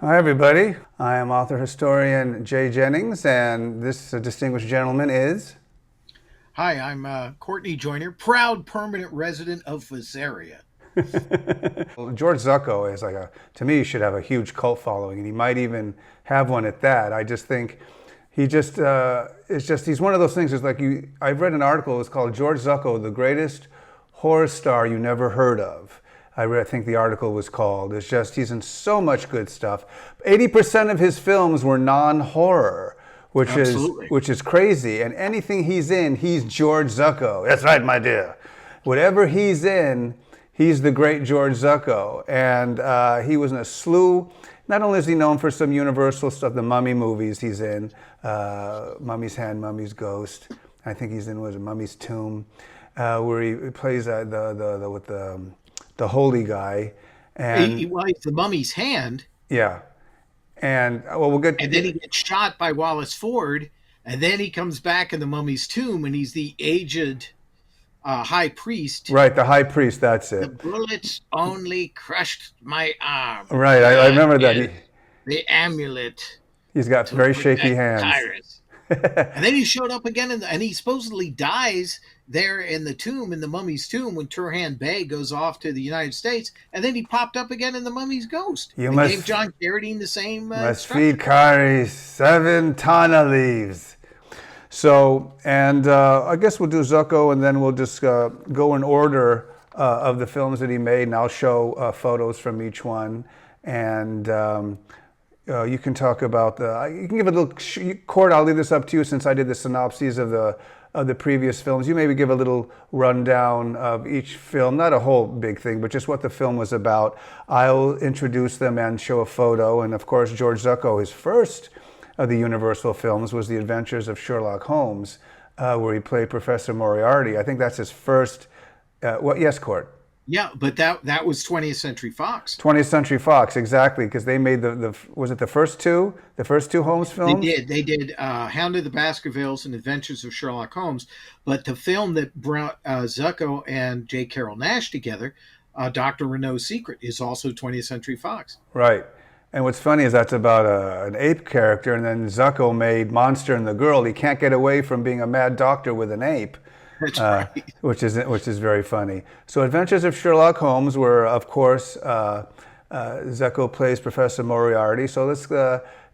Hi, everybody. I am author historian Jay Jennings, and this distinguished gentleman is. Hi, I'm Courtney Joyner, proud permanent resident of Visaria. Well, George Zucco is to me, he should have a huge cult following, and he might even have one at that. I just think he's one of those things. It's like I've read an article, it's called George Zucco, the greatest horror star you never heard of. I think the article was called. It's just, he's in so much good stuff. 80% of his films were non-horror, Absolutely. which is crazy. And anything he's in, he's George Zucco. That's right, my dear. Whatever he's in, he's the great George Zucco. And he was in a slew. Not only is he known for some Universal stuff, the Mummy movies he's in, Mummy's Hand, Mummy's Ghost. I think he's in, was it Mummy's Tomb, where he plays the holy guy. And Well, he's the mummy's hand, yeah, and well, we'll get. and then he gets shot by Wallace Ford, and then he comes back in the mummy's tomb, and he's the aged high priest. Right, the high priest. That's The it. bullets only crushed my arm. Right, I remember that. And the amulet He's got to very shaky protect hands. Tyrus. And then he showed up again, and he supposedly dies there in the tomb, in the mummy's tomb, when Turhan Bey goes off to the United States. And then he popped up again in the mummy's ghost. You And must gave John Carradine the same must instruction. feed Kari 7 ton of leaves. So, and I guess we'll do Zucco, and then we'll just go in order of the films that he made, and I'll show photos from each one, and you can talk about you can give a little, Court, I'll leave this up to you since I did the synopses of the previous films. You maybe give a little rundown of each film, not a whole big thing, but just what the film was about. I'll introduce them and show a photo, and of course, George Zucco, his first of the Universal films was The Adventures of Sherlock Holmes, where he played Professor Moriarty. I think that's his first, yes, Court? Yeah, but that was 20th Century Fox. 20th Century Fox, exactly, because they made was it the first two? The first two Holmes They films? did. They did Hound of the Baskervilles and Adventures of Sherlock Holmes. But the film that brought Zucco and J. Carrol Naish together, Dr. Renault's Secret, is also 20th Century Fox. Right. And what's funny is that's about an ape character, and then Zucco made Monster and the Girl. He can't get away from being a mad doctor with an ape. That's right. Which is very funny. So, Adventures of Sherlock Holmes, where of course Zucco plays Professor Moriarty. So let's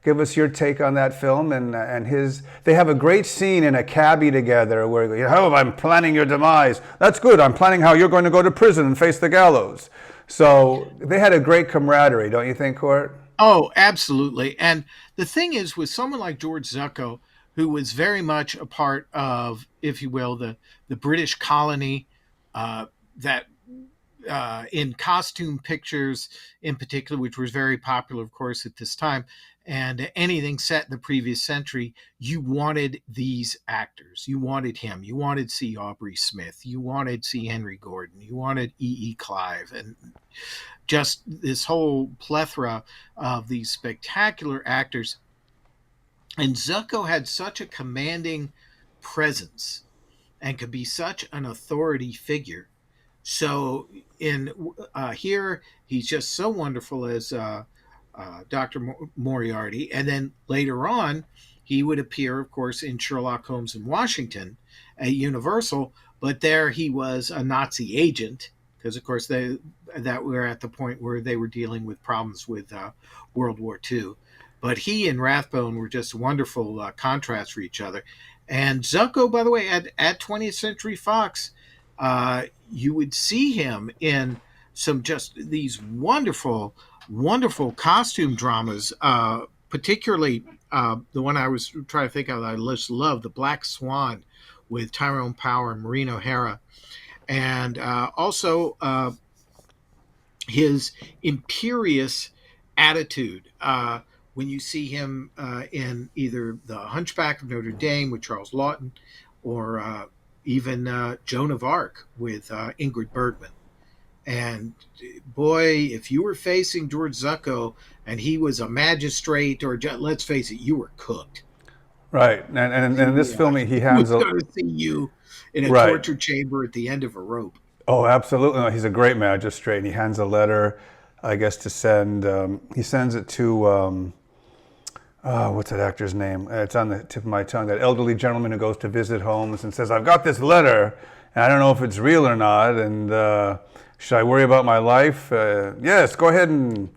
give us your take on that film and his. They have a great scene in a cabbie together where oh, I'm planning your demise. That's good. I'm planning how you're going to go to prison and face the gallows. So they had a great camaraderie, don't you think, Court? Oh, absolutely. And the thing is, with someone like George Zucco, who was very much a part of, if you will, the British colony, that in costume pictures in particular, which was very popular, of course, at this time, and anything set in the previous century, you wanted these actors. You wanted him. You wanted to see Aubrey Smith. You wanted to see Henry Gordon. You wanted E. Clive. And just this whole plethora of these spectacular actors. And Zucco had such a commanding presence and could be such an authority figure. So in here, he's just so wonderful as Dr. Moriarty. And then later on, he would appear, of course, in Sherlock Holmes in Washington at Universal. But there he was a Nazi agent because, of course, that were at the point where they were dealing with problems with World War II. But he and Rathbone were just wonderful contrasts for each other. And Zucco, by the way, at 20th Century Fox, you would see him in some just these wonderful, wonderful costume dramas, particularly the one I was trying to think of that I just love, The Black Swan with Tyrone Power and Maureen O'Hara. And also his imperious attitude. When you see him in either The Hunchback of Notre Dame with Charles Laughton or even Joan of Arc with Ingrid Bergman. And boy, if you were facing George Zucco and he was a magistrate or let's face it, you were cooked. Right. And in this film, he He hands was a. going to see you in a Right. torture chamber at the end of a rope. Oh, absolutely. No, he's a great magistrate, and he hands a letter I guess to send. He sends it to. What's that actor's name? It's on the tip of my tongue. That elderly gentleman who goes to visit homes and says, "I've got this letter, and I don't know if it's real or not. And should I worry about my life? Yes, go ahead and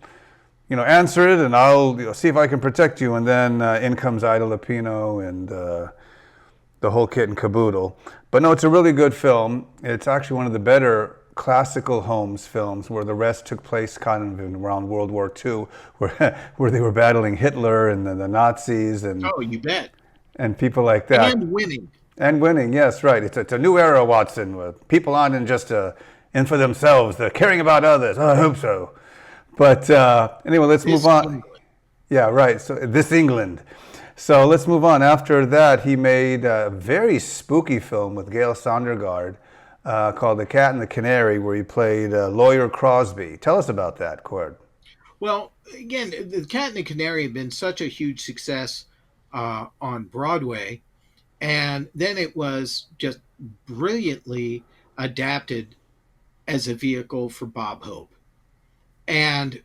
answer it, and I'll see if I can protect you." And then in comes Ida Lupino and the whole kit and caboodle. But no, it's a really good film. It's actually one of the better classical Holmes films, where the rest took place kind of around World War II, where they were battling Hitler and the Nazis Oh, you bet. and people like that. And winning. And winning, yes, right. It's a new era, Watson, with people aren't just in for themselves. They're caring about others. I hope so. But anyway, let's move on. England. Yeah, right. So this England. So let's move on. After that, he made a very spooky film with Gail Sondergaard called The Cat and the Canary, where he played Lawyer Crosby. Tell us about that, Cord. Well, again, The Cat and the Canary had been such a huge success on Broadway, and then it was just brilliantly adapted as a vehicle for Bob Hope. And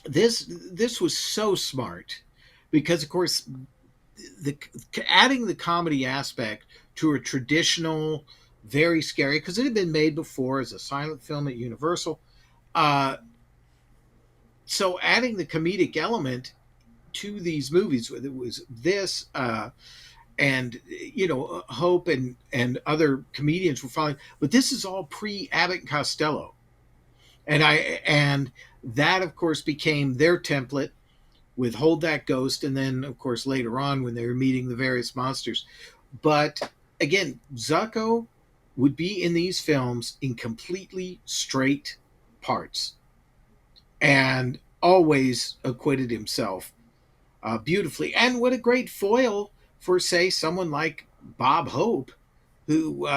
this was so smart because, of course, the adding the comedy aspect to a traditional, very scary, because it had been made before as a silent film at Universal. Uh, so adding the comedic element to these movies, whether it was this and Hope and other comedians were following, but this is all pre Abbott and Costello, and that of course became their template with Hold That Ghost, and then of course later on when they were meeting the various monsters. But again, Zucco would be in these films in completely straight parts and always acquitted himself beautifully. And what a great foil for, say, someone like Bob Hope, who,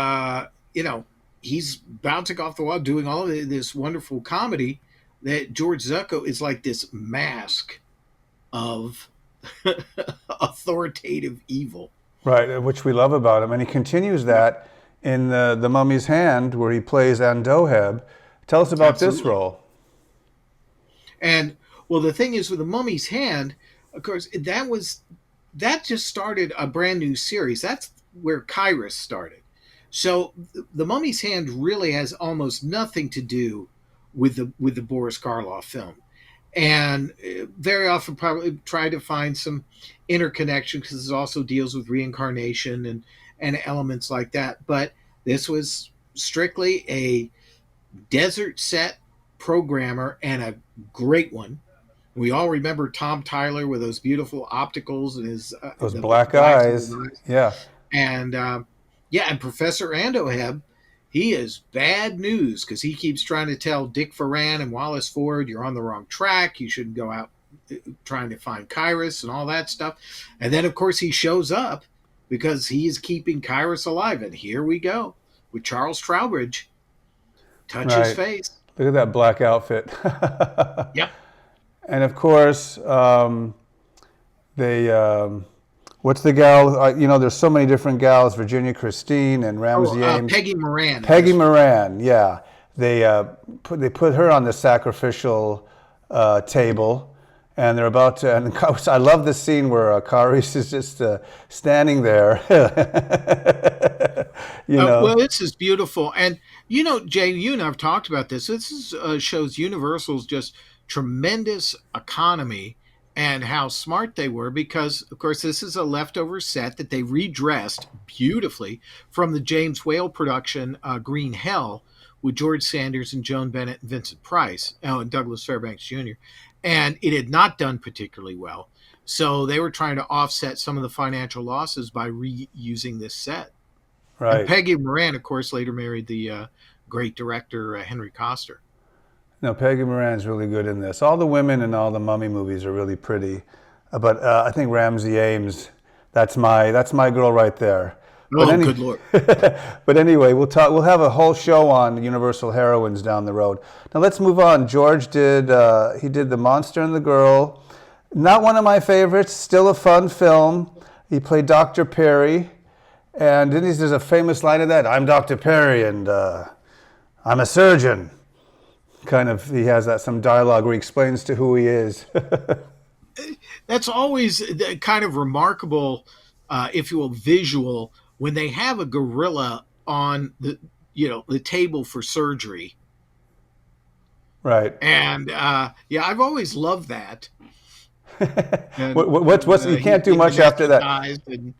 he's bouncing off the wall doing all of this wonderful comedy, that George Zucco is like this mask of authoritative evil. Right, which we love about him. And he continues that in the Mummy's Hand, where he plays Andoheb. Tell us about Absolutely. this role. And well, the thing is with the Mummy's Hand, of course, that just started a brand new series. That's where Kairos started. So the Mummy's Hand really has almost nothing to do with the Boris Karloff film, and very often probably try to find some interconnection because it also deals with reincarnation and elements like that. But this was strictly a desert set programmer, and a great one. We all remember Tom Tyler with those beautiful opticals and his Those the black blacks in eyes. his eyes. Yeah. And and Professor Andoheb, he is bad news because he keeps trying to tell Dick Foran and Wallace Ford, you're on the wrong track. You shouldn't go out trying to find Kairos and all that stuff. And then, of course, he shows up because he is keeping Kairos alive. And here we go with Charles Trowbridge. Touch his Right. face. Look at that black outfit. Yep. And of course, they, what's the gal? There's so many different gals, Virginia Christine and Ramsey Ames. Peggy Moran. Peggy Moran, yeah. They put her on the sacrificial table, and they're about to. And I love the scene where Caris is just standing there. Well, this is beautiful, and Jay, you and I've talked about this. Shows Universal's just tremendous economy and how smart they were, because of course this is a leftover set that they redressed beautifully from the James Whale production Green Hell with George Sanders and Joan Bennett and Vincent Price, and Douglas Fairbanks Jr. And it had not done particularly well, so they were trying to offset some of the financial losses by reusing this set. Right. And Peggy Moran, of course, later married the great director Henry Coster. No, Peggy Moran's really good in this. All the women in all the Mummy movies are really pretty, but I think Ramsey Ames, that's my girl right there. Oh, good Lord! But anyway, we'll have a whole show on Universal heroines down the road. Now let's move on. George did The Monster and the Girl. Not one of my favorites. Still a fun film. He played Dr. Perry, and then there's a famous line of that: "I'm Dr. Perry, and I'm a surgeon." kind of he has that some dialogue where he explains to who he is. That's always the kind of remarkable, if you will, visual when they have a gorilla on the table for surgery. Right. And yeah, I've always loved that. And What's you he's can't do being much after that. anesthetized, and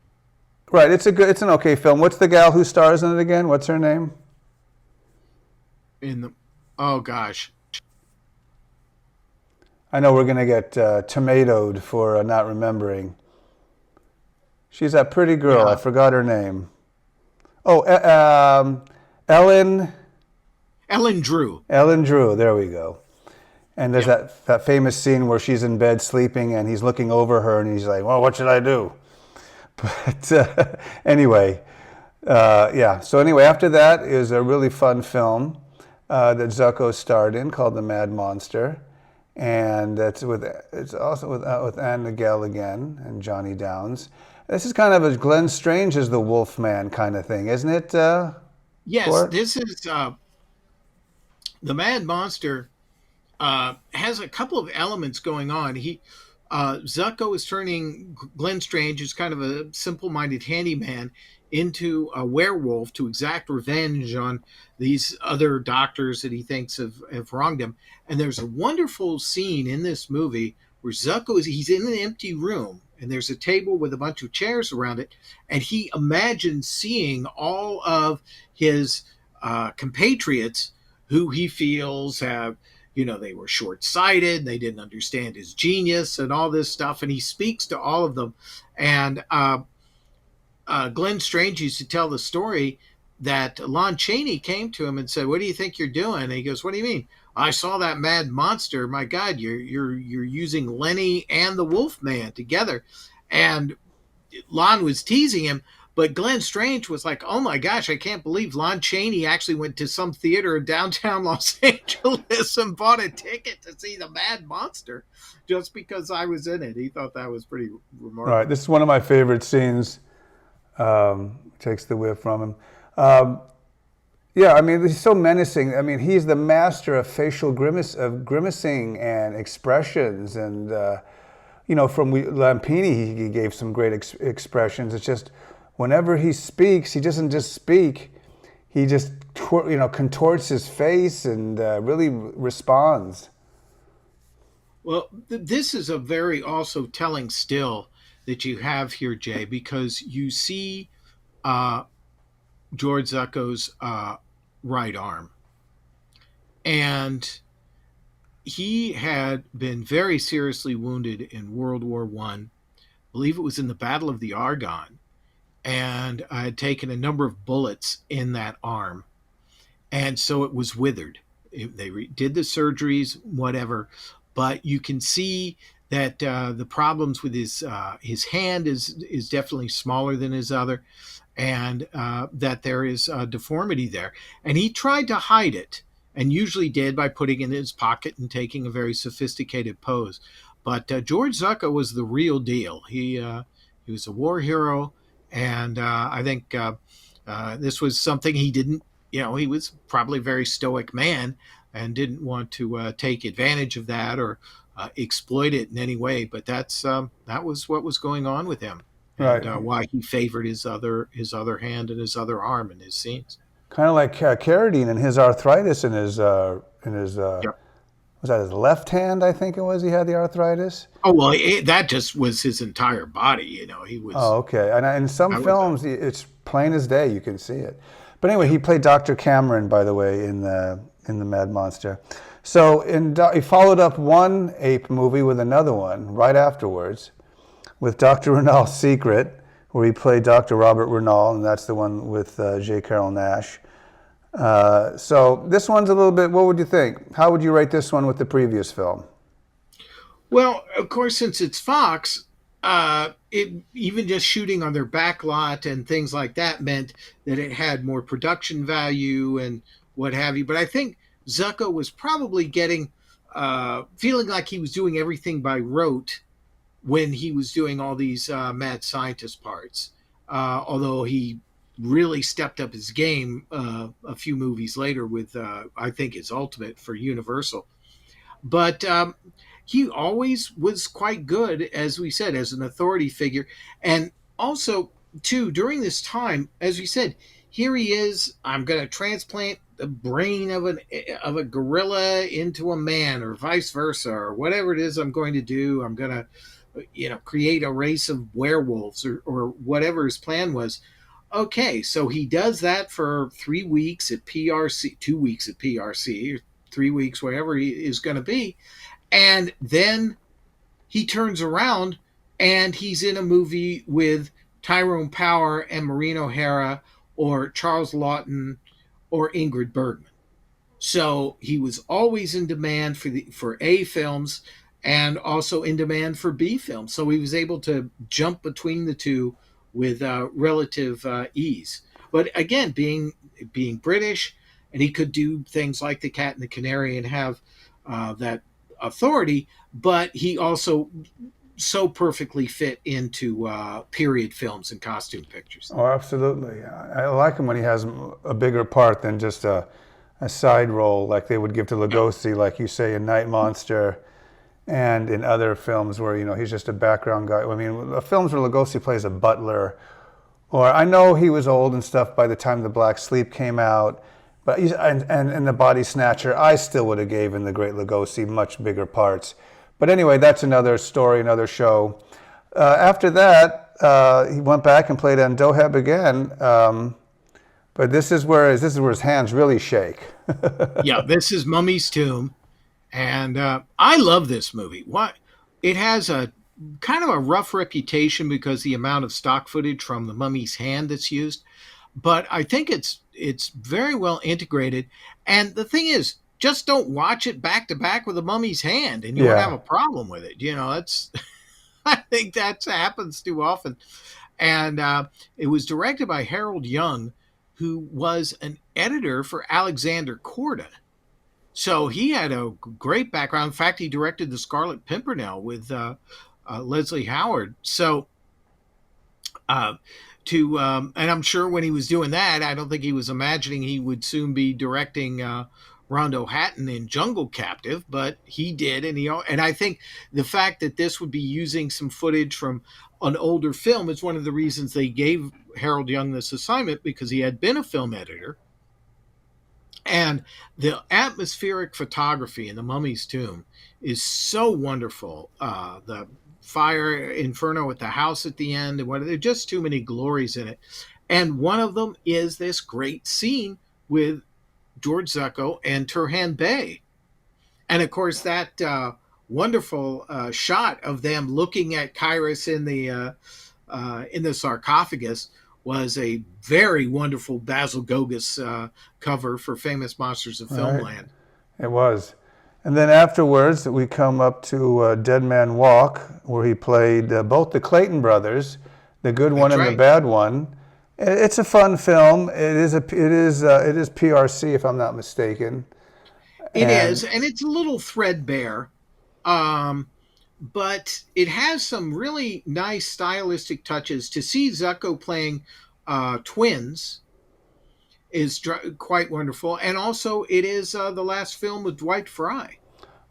Right. It's an okay film. What's the gal who stars in it again? What's her name? in the oh gosh, I know we're gonna get tomatoed for not remembering. She's that pretty girl. I yeah, forgot her name. Oh, Ellen. Ellen Drew. Ellen Drew. There we go. And there's Yeah. that famous scene where she's in bed sleeping and he's looking over her and he's like, "Well, what should I do?" But anyway, yeah. So anyway, after that is a really fun film that Zucco starred in called The Mad Monster, and it's also with Anne Miguel again and Johnny Downs. This is kind of a Glenn Strange as the Wolfman kind of thing, isn't it, Yes, Court? this is the Mad Monster. Has a couple of elements going on. Zucco is turning Glenn Strange, who's kind of a simple-minded handyman, into a werewolf to exact revenge on these other doctors that he thinks have wronged him. And there's a wonderful scene in this movie where he's in an empty room and there's a table with a bunch of chairs around it, and he imagines seeing all of his compatriots who he feels have, they were short-sighted, they didn't understand his genius and all this stuff, and he speaks to all of them. And Glenn Strange used to tell the story that Lon Chaney came to him and said, "What do you think you're doing?" And he goes, "What do you mean?" "I saw that mad monster. My God, you're using Lenny and the Wolfman together." And Lon was teasing him, but Glenn Strange was like, "Oh my gosh, I can't believe Lon Chaney actually went to some theater in downtown Los Angeles and bought a ticket to see the Mad Monster just because I was in it." He thought that was pretty All right, remarkable. this is one of my favorite scenes. Takes the whip from him. Um, yeah, I mean, he's so menacing. I mean, he's the master of of grimacing and expressions. And from Lampini, he gave some great expressions. It's just whenever he speaks, he doesn't just speak. He just contorts his face and really responds. Well, this is a very also telling still that you have here, Jay, because you see uh, George Zucco's right arm. And he had been very seriously wounded in World War One. I believe it was in the Battle of the Argonne. And I had taken a number of bullets in that arm. And so it was withered. Did the surgeries, whatever, but you can see that the problems with his hand is definitely smaller than his other, and that there is a deformity there. And he tried to hide it, and usually did by putting it in his pocket and taking a very sophisticated pose. But George Zucco was the real deal. He was a war hero, and I think this was something he didn't. He was probably a very stoic man and didn't want to take advantage of that or exploit it in any way. But that was what was going on with him, and Right. why he favored his other hand and his other arm in his scenes. Kind of like Carradine and his arthritis in his Yep. was that his left hand? I think it was. He had the arthritis. Oh well, that just was his entire body. He was. Oh, okay. And in some I was. films, it's plain as day. You can see it. But anyway, Yeah. he played Dr. Cameron, by the way, in the Mad Monster. So he followed up one ape movie with another one right afterwards, with Dr. Renal's Secret, where he played Dr. Robert Renal, and that's the one with J. Carroll Nash. So this one's a little bit. What would you think? How would you rate this one with the previous film? Well, of course, since it's Fox, even just shooting on their back lot and things like that meant that it had more production value and what have you. But I think Zucco was probably feeling like he was doing everything by rote when he was doing all these mad scientist parts. Although he really stepped up his game a few movies later with, I think, his Ultimate for Universal. But he always was quite good, as we said, as an authority figure. And also, too, during this time, as we said, here he is. I'm going to transplant the brain of a gorilla into a man, or vice versa, or whatever it is I'm going to do. I'm going to, create a race of werewolves, or whatever his plan was. Okay, so he does that for 3 weeks at PRC, 2 weeks at PRC, or 3 weeks, wherever he is going to be. And then he turns around and he's in a movie with Tyrone Power and Maureen O'Hara or Charles Lawton or Ingrid Bergman. So he was always in demand for A films and also in demand for B films. So he was able to jump between the two with relative ease. But again, being British, and he could do things like The Cat and the Canary and have that authority, but he also so perfectly fit into period films and costume pictures. Oh, absolutely. I like him when he has a bigger part than just a side role like they would give to Lugosi, like you say, in Night Monster, and in other films where, he's just a background guy. I mean, the films where Lugosi plays a butler, or I know he was old and stuff by the time The Black Sleep came out, but and The Body Snatcher, I still would have given the great Lugosi much bigger parts. But anyway, that's another story, another show. After that, he went back and played on Doheb again. But this is where his hands really shake. Yeah, this is Mummy's Tomb, and I love this movie. What it has a kind of a rough reputation because the amount of stock footage from the mummy's hand that's used, but I think it's very well integrated. And the thing is, just don't watch it back to back with the mummy's hand, and you won't have Yeah. a problem with it. That's I think that happens too often. And it was directed by Harold Young, who was an editor for Alexander Korda. So he had a great background. In fact, he directed The Scarlet Pimpernel with Leslie Howard. So uh, and I'm sure when he was doing that, I don't think he was imagining he would soon be directing Rondo Hatton in Jungle Captive, but he did, and I think the fact that this would be using some footage from an older film is one of the reasons they gave Harold Young this assignment, because he had been a film editor. And the atmospheric photography in The Mummy's Tomb is so wonderful. The fire inferno at the house at the end, and there are just too many glories in it. And one of them is this great scene with George Zucco and Turhan Bey. And of course, that wonderful shot of them looking at Kyrus in the sarcophagus was a very wonderful Basil Gogas cover for Famous Monsters of All right. Filmland. It was. And then afterwards, we come up to Dead Man Walk, where he played both the Clayton brothers, the good one That's and the right. bad one. It's a fun film. It is PRC, if I'm not mistaken. It is, And and it's a little threadbare, um, but it has some really nice stylistic touches. To see Zucco playing twins is quite wonderful, and also it is the last film with Dwight Fry.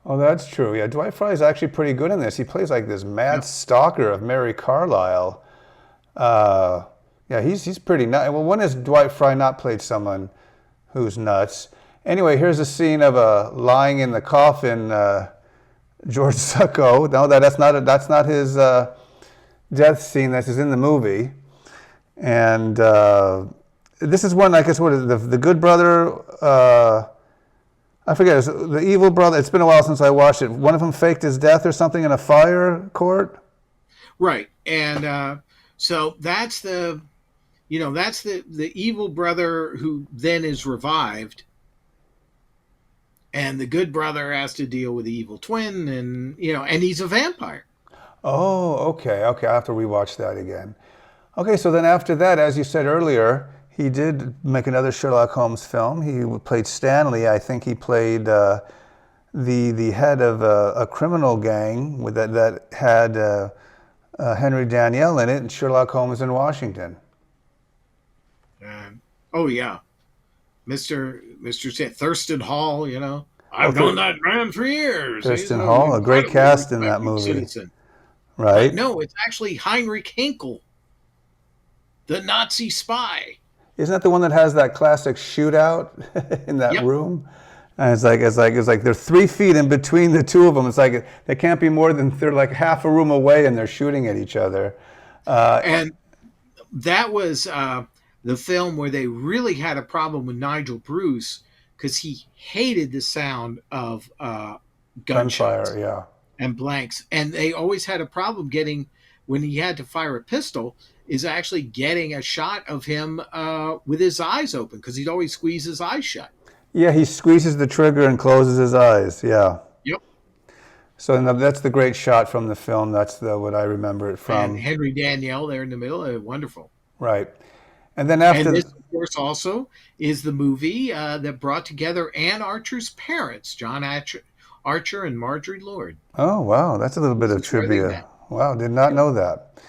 oh, that's true. Yeah, Dwight Fry is actually pretty good in this. He plays like this mad Yep. stalker of Mary Carlisle. Uh, yeah, he's pretty nuts. Well, when has Dwight Fry not played someone who's nuts? Anyway, here's a scene of lying in the coffin, George Zucco. No, that's not his death scene. That's in the movie. And this is one, I guess, what is it, the good brother? I forget. It's the evil brother. It's been a while since I watched it. One of them faked his death or something in a fire court. Right, and so that's the evil brother who then is revived, and the good brother has to deal with the evil twin, and he's a vampire. Oh, okay, okay. I have to rewatch that again. Okay, so then after that, as you said earlier, he did make another Sherlock Holmes film. He played Stanley. I think he played the head of a criminal gang that had Henry Daniell in it, and Sherlock Holmes in Washington. And oh yeah, Mister Thurston Hall. Oh, I've known that man for years. He's Thurston an Hall, a great incredibly cast in that respected movie, citizen. right? No, it's actually Heinrich Hinckel, the Nazi spy. Isn't that the one that has that classic shootout in that Yep. room? And it's like they're 3 feet in between the two of them. It's like they can't be more than they're like half a room away, and they're shooting at each other. Uh, And that was the film where they really had a problem with Nigel Bruce because he hated the sound of gunshots Gunfire, yeah. and blanks, and they always had a problem getting when he had to fire a pistol is actually getting a shot of him with his eyes open because he'd always squeeze his eyes shut. Yeah, he squeezes the trigger and closes his eyes. Yeah. Yep. So that's the great shot from the film. That's what I remember it And from. Henry Daniell there in the middle, wonderful. Right. And then And after, this, of course, also is the movie that brought together Anne Archer's parents, John Archer and Marjorie Lord. oh wow, that's a little bit This of is where they trivia. met. Wow, did not Yep. know that.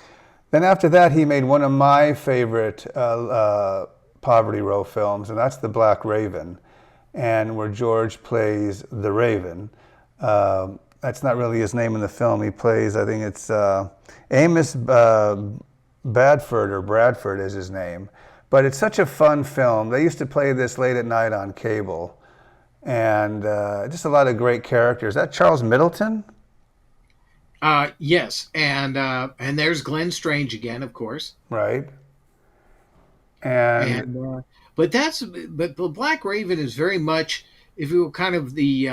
Then after that, he made one of my favorite Poverty Row films, and that's The Black Raven, and where George plays the Raven. That's not really his name in the film. He plays, I think it's Amos Badford or Bradford is his name. But it's such a fun film. They used to play this late at night on cable, and just a lot of great characters. Is that Charles Middleton? Yes, and there's Glenn Strange again, of course. Right. And And but the Black Raven is very much, if you will, kind of the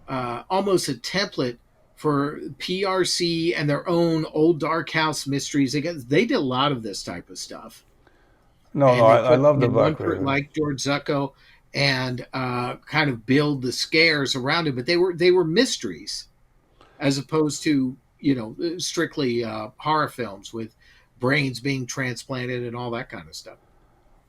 almost a template for PRC and their own old dark house mysteries. They did a lot of this type of stuff, no, no, and they I put love The in one Black Raven. like George Zucco and kind of build the scares around it. But they were mysteries as opposed to strictly horror films with brains being transplanted and all that kind of stuff.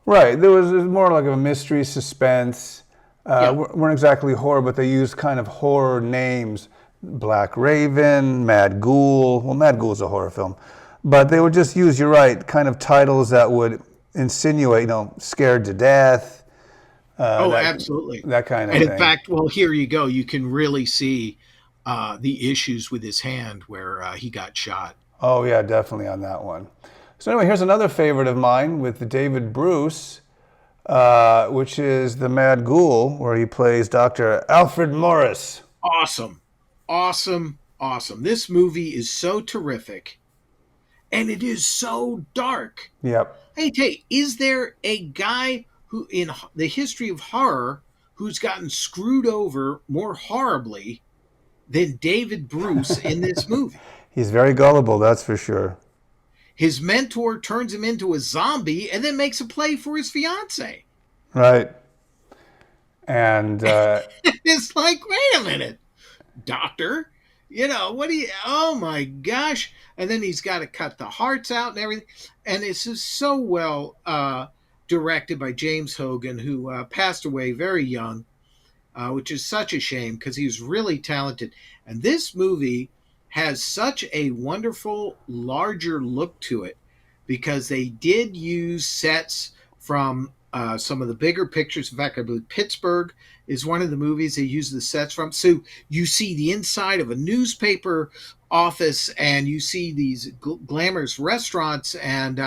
Right. It was more like a mystery suspense. Yeah. Weren't exactly horror, but they used kind of horror names. Black Raven, Mad Ghoul. Well, Mad Ghoul's a horror film. But they would just use, you're right, kind of titles that would insinuate, scared to death, Oh, that absolutely. that kind of And in thing. fact, well, here you go. You can really see the issues with his hand where he got shot. Oh yeah, definitely on that one. So anyway, here's another favorite of mine with David Bruce, which is The Mad Ghoul, where he plays Dr. Alfred Morris. Awesome. Awesome. Awesome. This movie is so terrific and it is so dark. Yep. Hey, Tate, is there a guy who in the history of horror who's gotten screwed over more horribly than David Bruce in this movie? He's very gullible, that's for sure. His mentor turns him into a zombie and then makes a play for his fiance. Right. And It's like, wait a minute, doctor. What do you, oh my gosh. And then he's got to cut the hearts out and everything. And this is so well directed by James Hogan, who passed away very young, which is such a shame because he was really talented. And this movie has such a wonderful, larger look to it because they did use sets from some of the bigger pictures. In fact, I believe Pittsburgh is one of the movies they use the sets from. So you see the inside of a newspaper office and you see these glamorous restaurants and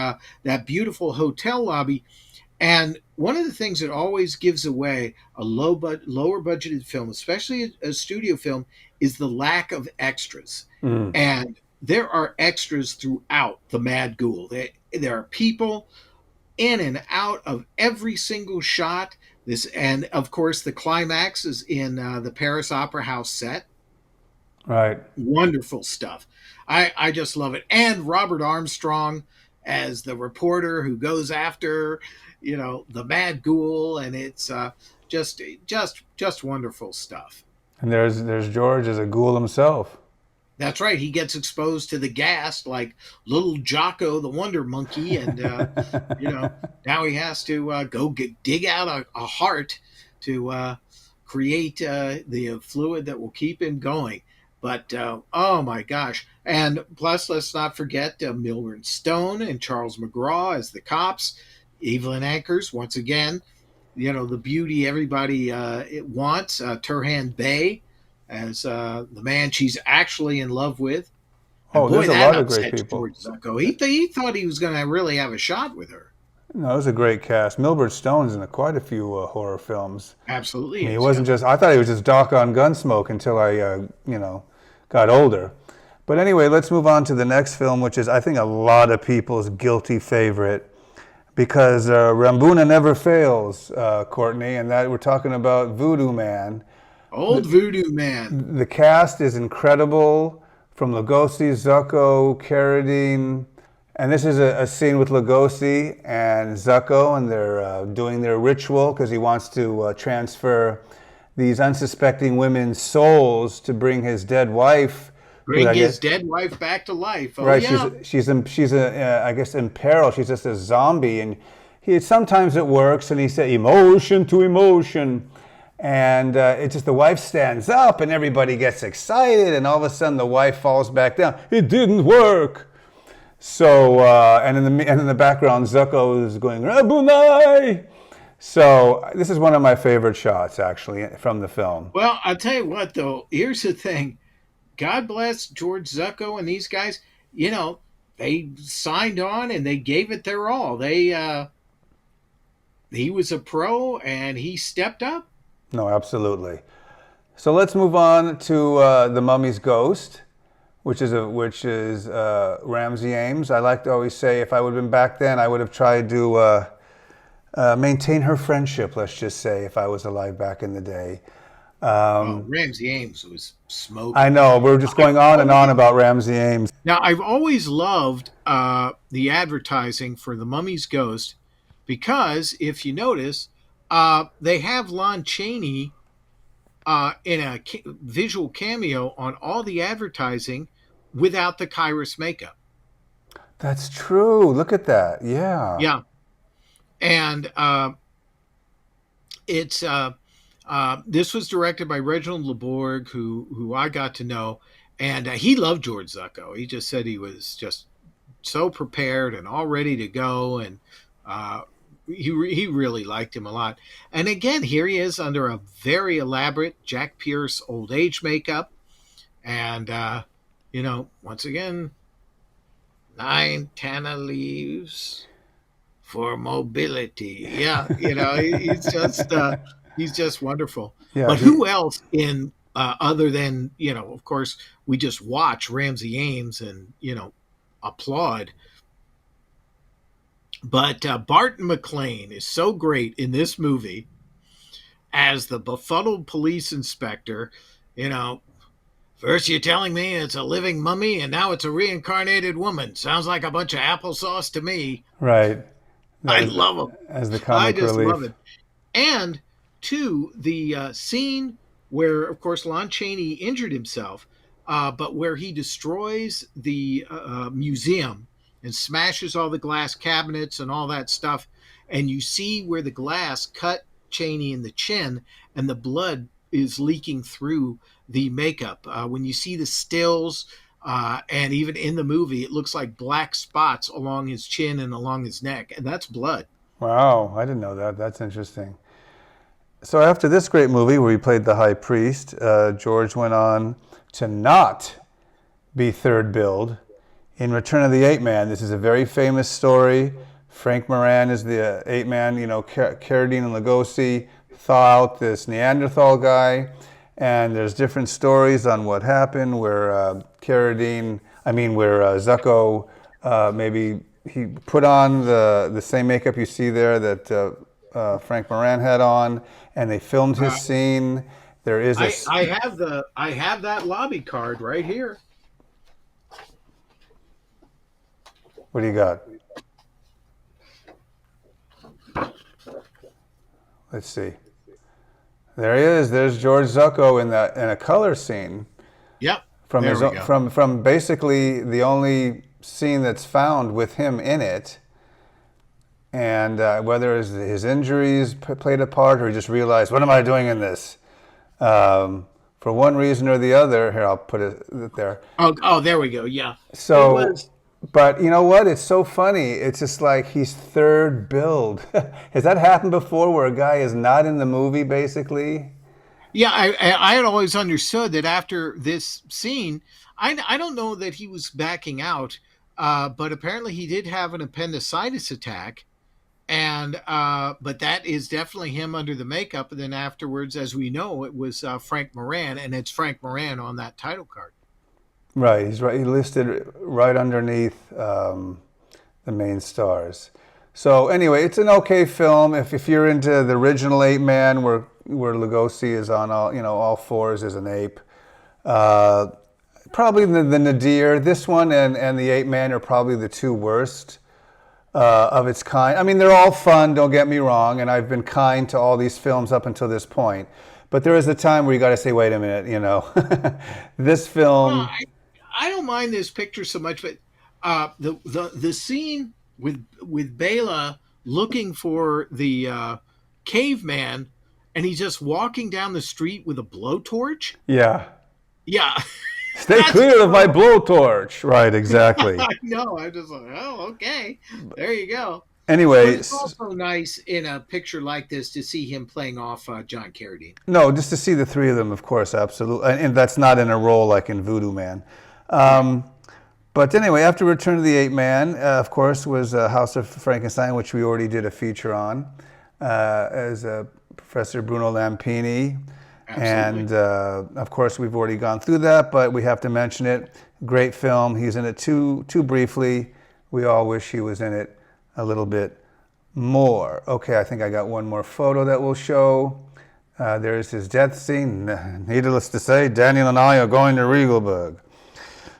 that beautiful hotel lobby. And one of the things that always gives away a lower budgeted film, especially a studio film, is the lack of extras. mm, And there are extras throughout the Mad Ghoul. There are people in and out of every single shot. And of course, the climax is in the Paris Opera House set. right. Wonderful stuff. I just love it. And Robert Armstrong as the reporter who goes after, the Mad Ghoul, and it's just wonderful stuff. And there's George as a ghoul himself. That's right. He gets exposed to the gas like little Jocko, the Wonder Monkey, and now he has to dig out a heart to create the fluid that will keep him going. But oh my gosh! And plus, let's not forget Milburn Stone and Charles McGraw as the cops. Evelyn Anchors, once again, the beauty everybody it wants. Turhan Bey as the man she's actually in love with. And Oh, boy, there's a that lot of great upsets people. George Zucco. He thought he was going to really have a shot with her. No, it was a great cast. Milbert Stone's in quite a few horror films. I Absolutely mean, he is, yeah. wasn't just, I thought he was just Doc on Gunsmoke until I, got older. But anyway, let's move on to the next film, which is, I think, a lot of people's guilty favorite because Rambuna never fails, Courtney, and that we're talking about Voodoo Man. Old Voodoo Man. The cast is incredible from Lugosi, Zucco, Carradine. And this is a scene with Lugosi and Zucco, and they're doing their ritual because he wants to transfer these unsuspecting women's souls to bring his dead wife, who Bring I his guess, dead wife back to life. Oh, right, yeah. I guess in peril. She's just a zombie, and sometimes it works, and he said emotion to emotion, and it's just the wife stands up, and everybody gets excited, and all of a sudden the wife falls back down. It didn't work. So and in the background, Zucco is going Rabunai. So this is one of my favorite shots, actually, from the film. Well, I'll tell you what, though. Here's the thing. God bless George Zucco and these guys. You know, they signed on and they gave it their all. He was a pro and he stepped up. No, absolutely. So let's move on to the Mummy's Ghost, which is Ramsey Ames. I like to always say, if I would have been back then, I would have tried to maintain her friendship. Let's just say, if I was alive back in the day. Oh, Ramsey Ames was I smoking. know we're just going on and on about Ramsey Ames. Now, I've always loved the advertising for the Mummy's Ghost because, if you notice, they have Lon Chaney in a visual cameo on all the advertising without the Kairos makeup. That's true. Look at that. Yeah. Yeah, and it's this was directed by Reginald Leborg, who I got to know, and he loved George Zucco. He just said he was just so prepared and all ready to go, and he really liked him a lot. And again, here he is under a very elaborate Jack Pierce old age makeup, and once again, 9 10 leaves for mobility. Yeah, he's just wonderful. Yeah. But who else in other than of course, we just watch Ramsey Ames and applaud. But Barton McLean is so great in this movie as the befuddled police inspector. You know, first you're telling me it's a living mummy, and now it's a reincarnated woman. Sounds like a bunch of applesauce to me. Right. I As, love him. as the I comic just love relief. it. And two, the scene where, of course, Lon Chaney injured himself, but where he destroys the museum and smashes all the glass cabinets and all that stuff, and you see where the glass cut Chaney in the chin, and the blood is leaking through the makeup. When you see the stills, and even in the movie, it looks like black spots along his chin and along his neck, and that's blood. Wow, I didn't know that. That's interesting. So after this great movie where he played the high priest, George went on to not be third billed in Return of the Ape Man. This is a very famous story. Frank Moran is the ape man. Carradine and Lugosi thaw out this Neanderthal guy, and there's different stories on what happened. Where Zucco, maybe he put on the same makeup you see there that Frank Moran had on, and they filmed his scene. There is a. I have that lobby card right here. What do you got? Let's see. There he is. There's George Zucco in a color scene Yep. from There his we go. from basically the only scene that's found with him in it. And whether his injuries played a part, or he just realized, what am I doing in this? For one reason or the other, here I'll put it there. Oh, there we go. Yeah. It So was But you know what? It's so funny. It's just like he's third build. Has that happened before where a guy is not in the movie, basically? Yeah, I had always understood that after this scene, I don't know that he was backing out, but apparently he did have an appendicitis attack, and but that is definitely him under the makeup. And then afterwards, as we know, it was Frank Moran, and it's Frank Moran on that title card. Right. He's right. He listed right underneath the main stars. So anyway, it's an okay film if you're into the original Ape Man, where Lugosi is on all fours as an ape. Uh, Probably the Nadir. This one and the Ape Man are probably the two worst of its kind. I mean, they're all fun. Don't get me wrong, and I've been kind to all these films up until this point. But there is a time where you got to say, wait a minute, this Well, film. I don't mind this picture so much, but the scene with Bela looking for the caveman, and he's just walking down the street with a blowtorch. Yeah. Yeah, Stay that's clear of my blowtorch. Right, exactly. I know. I'm just like, oh, okay, there you go. But Anyway, it's also nice in a picture like this to see him playing off John Carradine. no, just to see the three of them, of course, absolutely. And that's not in a role like in Voodoo Man. Right. Um, but anyway, after Return of the Ape Man, of course, was House of Frankenstein, which we already did a feature on, as Professor Bruno Lampini. Absolutely. And of course, we've already gone through that, but we have to mention it. Great film. He's in it too briefly. We all wish he was in it a little bit more. Okay, I think I got one more photo that we'll show. There's his death scene. Needless to say, Daniel and I are going to Regalburg.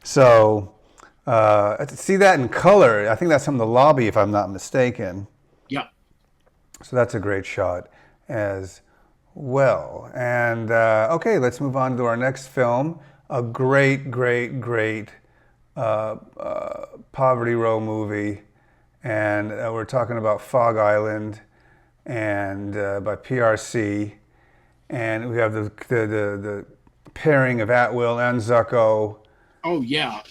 So, to see that in color, I think that's from the lobby, if I'm not mistaken. Yeah. So that's a great shot as well. And okay, let's move on to our next film. A great Poverty Row movie. And we're talking about Fog Island and by PRC. And we have the pairing of Atwill and Zucco. Oh yeah.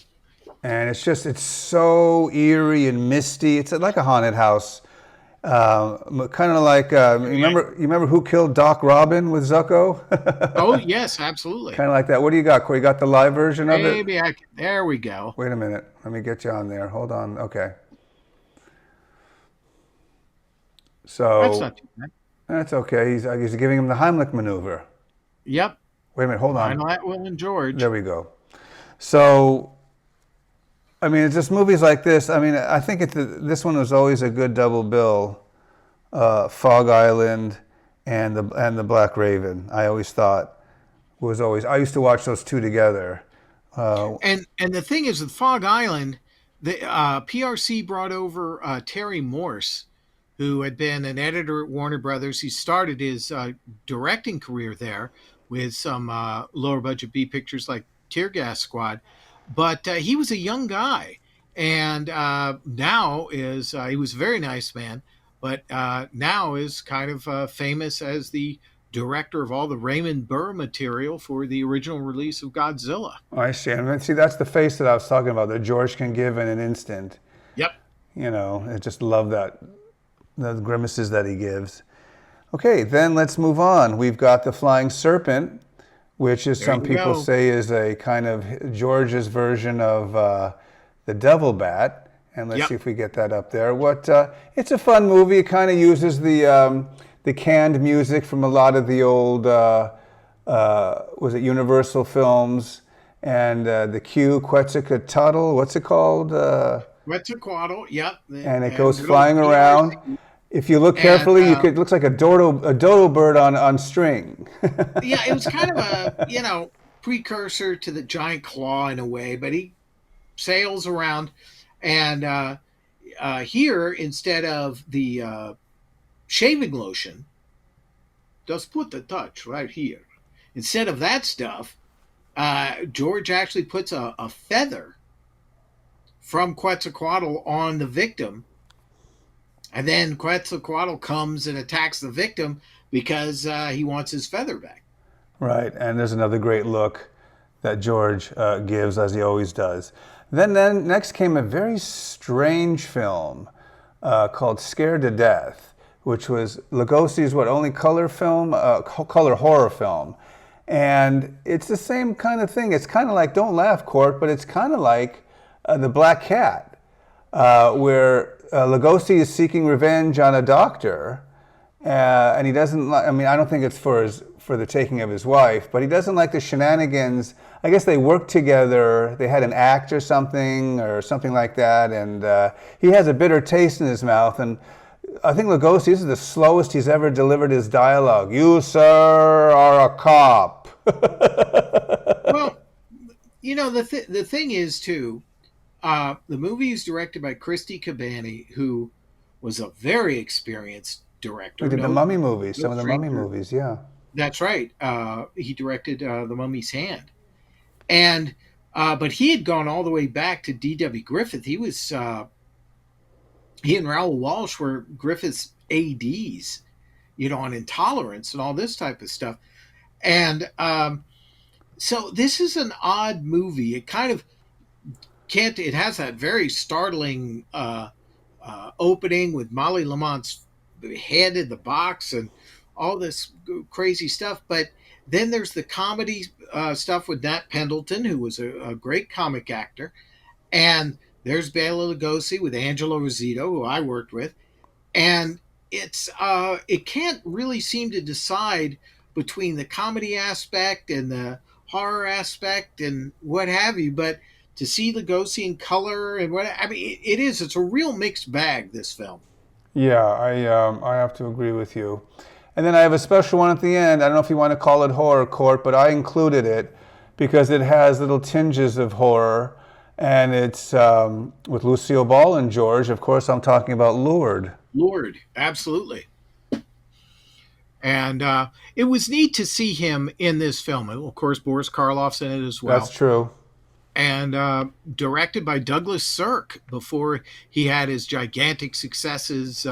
And it's so eerie and misty. It's like a haunted house. Kind of like Yeah. you remember Who Killed Doc Robin with Zucco? Oh yes, absolutely. Kind of like that. What do you got, Corey? You got the live version of it? Maybe I can. There we go. Wait a minute. Let me get you on there. Hold on. Okay. That's So not too bad. that's okay. He's giving him the Heimlich maneuver. Yep. Wait a minute. Hold on. Lionel Atwill and There George. we go. So I mean, it's just movies like this. I mean, I think this one was always a good double bill. Fog Island and the Black Raven. I always thought was always. I used to watch those two together. And the thing is with Fog Island, the PRC brought over Terry Morse, who had been an editor at Warner Brothers. He started his directing career there with some lower budget B pictures like Tear Gas Squad, but he was a young guy, and now is he was a very nice man, but now is kind of famous as the director of all the Raymond Burr material for the original release of Godzilla. I see. And see, that's the face that I was talking about that George can give in an instant. Yep. I just love that the grimaces that he gives. Okay, then let's move on. We've got the Flying Serpent, which is There some you people go. say is a kind of George's version of the Devil Bat. And let's Yep. see if we get that up there. It's a fun movie. It kind of uses the canned music from a lot of the old was it Universal films and the Q Quetzalcoatl. What's it called? Quetzalcoatl, yep. And it And goes good old flying around. PRC. If you look And carefully, it looks like a dodo bird on string. yeah, it was kind of a, precursor to the giant claw in a way, but he sails around. And here, instead of the shaving lotion, just put the touch right here. Instead of that stuff, George actually puts a feather from Quetzalcoatl on the victim. And then Quetzalcoatl comes and attacks the victim because he wants his feather back. Right, and there's another great look that George gives, as he always does. Then next came a very strange film called Scared to Death, which was Lugosi's only color film, color horror film. And it's the same kind of thing. It's kind of like, don't laugh, Court, but it's kind of like The Black Cat, where Lugosi is seeking revenge on a doctor, and he doesn't. I mean, I don't think it's for the taking of his wife, but he doesn't like the shenanigans. I guess they worked together. They had an act or something like that, and he has a bitter taste in his mouth. And I think Lugosi, this is the slowest he's ever delivered his dialogue. You, sir, are a cop. Well, the thing is too, the movie is directed by Christy Cabani, who was a very experienced director. We did the Mummy movies, some of the Mummy stranger. movies, yeah. That's right. He directed The Mummy's Hand, and but he had gone all the way back to D.W. Griffith. He and Raoul Walsh were Griffith's ADs, on Intolerance and all this type of stuff. And so this is an odd movie. It kind of can't. It has that very startling opening with Molly Lamont's head in the box and all this crazy stuff. But then there's the comedy stuff with Nat Pendleton, who was a great comic actor, and there's Bela Lugosi with Angelo Rosito, who I worked with, and it can't really seem to decide between the comedy aspect and the horror aspect and what have you. But to see Lugosi in color and it's a real mixed bag, this film. Yeah, I have to agree with you. And then I have a special one at the end. I don't know if you want to call it horror, Court, but I included it because it has little tinges of horror, and it's with Lucille Ball and George. Of course, I'm talking about Lured. Lord, absolutely. And it was neat to see him in this film. And of course, Boris Karloff's in it as well. That's true. And directed by Douglas Sirk before he had his gigantic successes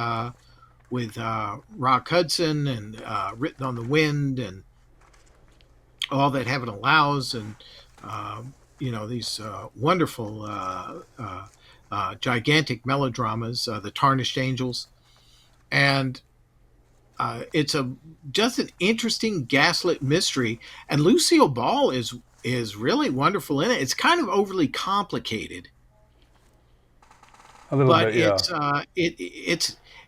with Rock Hudson and Written on the Wind and All That Heaven Allows, and these wonderful gigantic melodramas, The Tarnished Angels, and it's just an interesting gaslit mystery. And Lucille Ball is really wonderful in it. It's kind of overly complicated, A little but bit, yeah.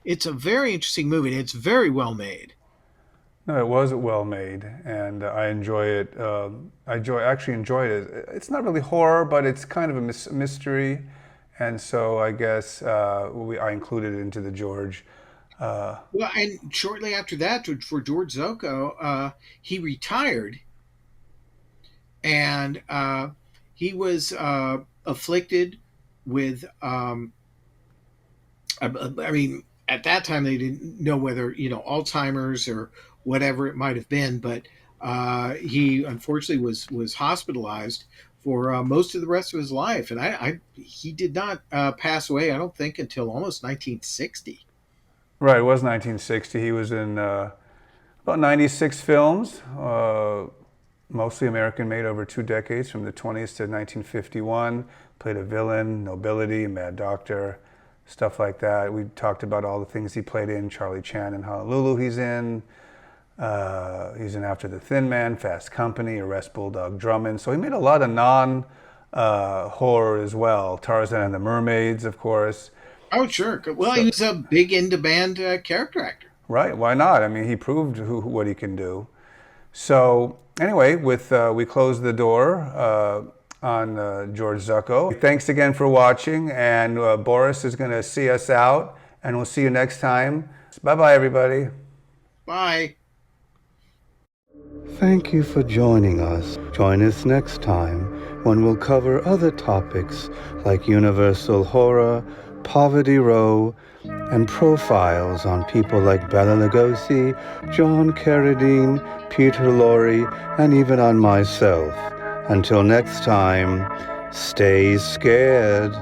it's a very interesting movie. It's very well made. No, it was well made, and I enjoy it. Actually enjoyed it. It's not really horror, but it's kind of a mystery, and so I guess I included it into the George. Well, and shortly after that, for George Zucco, he retired, and he was afflicted with. I mean, at that time they didn't know whether Alzheimer's or whatever it might have been, but he unfortunately was hospitalized for most of the rest of his life, and he did not pass away. I don't think until almost 1960. Right, it was 1960. He was in about 96 films, mostly American-made over 2 decades, from the 20s to 1951. Played a villain, nobility, mad doctor, stuff like that. We talked about all the things he played in. Charlie Chan in Honolulu he's in. He's in After the Thin Man, Fast Company, Arrest Bulldog Drummond. So he made a lot of non-horror as well. Tarzan and the Mermaids, of course. Oh, sure. Well, he was a big in-demand character actor. Right, why not? I mean, he proved what he can do. So anyway, we close the door on George Zucco. Thanks again for watching, and Boris is going to see us out, and we'll see you next time. Bye-bye, everybody. Bye. Thank you for joining us. Join us next time when we'll cover other topics like universal horror, Poverty Row, and profiles on people like Bela Lugosi, John Carradine, Peter Lorre, and even on myself. Until next time, stay scared.